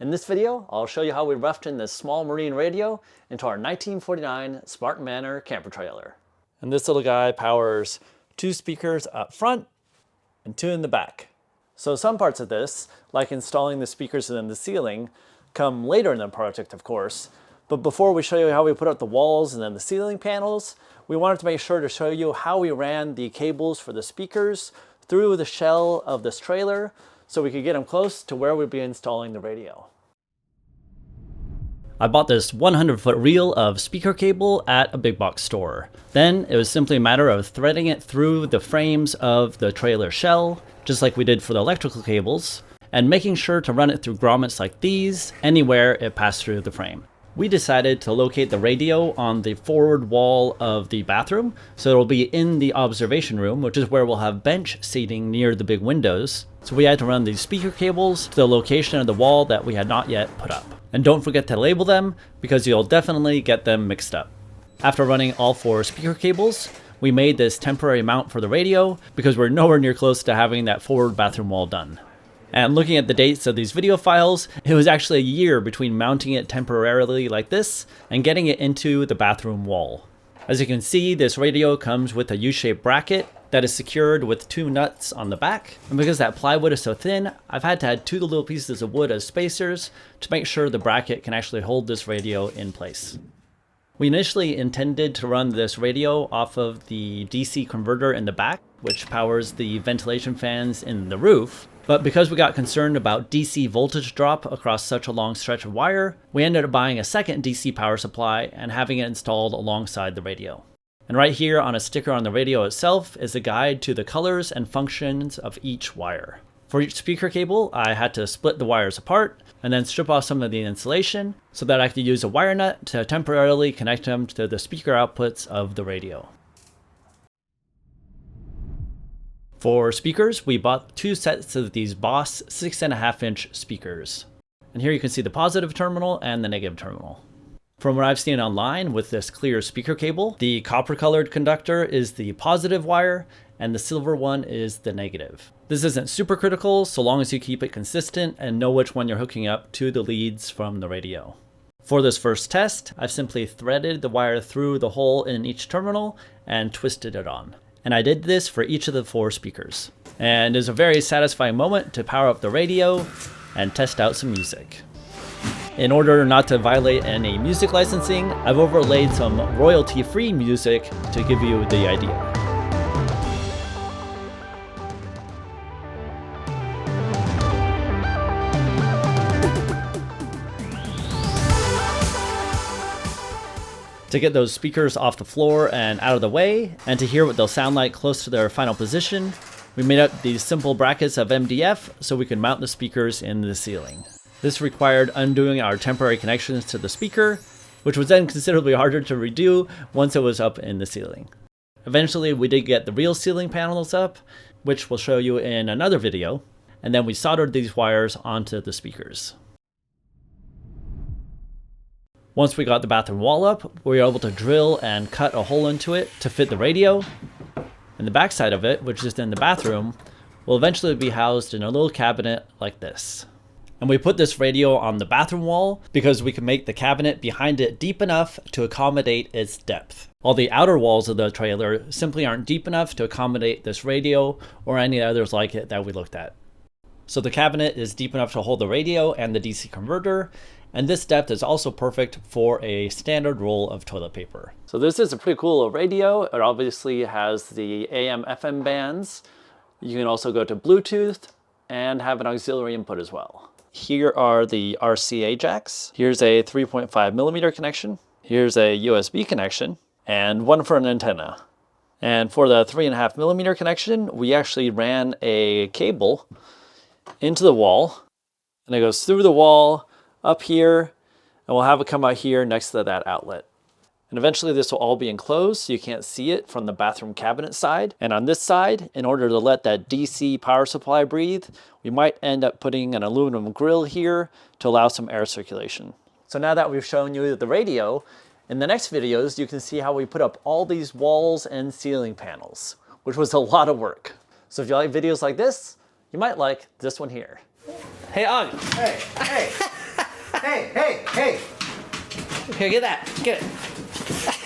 In this video, I'll show you how we roughed in this small marine radio into our 1949 Spartan Manor camper trailer. And this little guy powers 2 speakers up front and 2 in the back. So some parts of this, like installing the speakers in the ceiling, come later in the project, of course. But before we show you how we put up the walls and then the ceiling panels, we wanted to make sure to show you how we ran the cables for the speakers through the shell of this trailer so we could get them close to where we'd be installing the radio. I bought this 100-foot reel of speaker cable at a big box store. Then it was simply a matter of threading it through the frames of the trailer shell, just like we did for the electrical cables, and making sure to run it through grommets like these anywhere it passed through the frame. We decided to locate the radio on the forward wall of the bathroom, so it'll be in the observation room, which is where we'll have bench seating near the big windows. So we had to run these speaker cables to the location of the wall that we had not yet put up. And don't forget to label them, because you'll definitely get them mixed up. After running all 4 speaker cables, we made this temporary mount for the radio, because we're nowhere near close to having that forward bathroom wall done. And looking at the dates of these video files, it was actually a year between mounting it temporarily like this and getting it into the bathroom wall. As you can see, this radio comes with a U-shaped bracket that is secured with 2 nuts on the back. And because that plywood is so thin, I've had to add 2 little pieces of wood as spacers to make sure the bracket can actually hold this radio in place. We initially intended to run this radio off of the DC converter in the back, which powers the ventilation fans in the roof. But because we got concerned about DC voltage drop across such a long stretch of wire, we ended up buying a second DC power supply and having it installed alongside the radio. And right here on a sticker on the radio itself is a guide to the colors and functions of each wire. For each speaker cable, I had to split the wires apart and then strip off some of the insulation so that I could use a wire nut to temporarily connect them to the speaker outputs of the radio. For speakers, we bought 2 sets of these Boss 6.5-inch speakers. And here you can see the positive terminal and the negative terminal. From what I've seen online with this clear speaker cable, the copper colored conductor is the positive wire and the silver one is the negative. This isn't super critical so long as you keep it consistent and know which one you're hooking up to the leads from the radio. For this first test, I've simply threaded the wire through the hole in each terminal and twisted it on. And I did this for each of the 4 speakers. And it's a very satisfying moment to power up the radio and test out some music. In order not to violate any music licensing, I've overlaid some royalty-free music to give you the idea. To get those speakers off the floor and out of the way, and to hear what they'll sound like close to their final position, we made up these simple brackets of MDF so we could mount the speakers in the ceiling. This required undoing our temporary connections to the speaker, which was then considerably harder to redo once it was up in the ceiling. Eventually, we did get the real ceiling panels up, which we'll show you in another video, and then we soldered these wires onto the speakers. Once we got the bathroom wall up, we were able to drill and cut a hole into it to fit the radio. And the back side of it, which is in the bathroom, will eventually be housed in a little cabinet like this. And we put this radio on the bathroom wall because we can make the cabinet behind it deep enough to accommodate its depth. All the outer walls of the trailer simply aren't deep enough to accommodate this radio or any others like it that we looked at. So the cabinet is deep enough to hold the radio and the DC converter, and this depth is also perfect for a standard roll of toilet paper. So this is a pretty cool radio. It obviously has the AM/FM bands. You can also go to Bluetooth and have an auxiliary input as well. Here are the RCA jacks. Here's a 3.5mm connection. Here's a USB connection and one for an antenna. And for the 3.5mm connection, we actually ran a cable into the wall, and it goes through the wall up here, and we'll have it come out here next to that outlet. And eventually this will all be enclosed so you can't see it from the bathroom cabinet side. And on this side, in order to let that DC power supply breathe, we might end up putting an aluminum grill here to allow some air circulation. So now that we've shown you the radio, in the next videos you can see how we put up all these walls and ceiling panels, which was a lot of work. So if you like videos like this, you might like this one here. Hey, Og. Hey. Hey, hey, hey! Here, get that. Get it.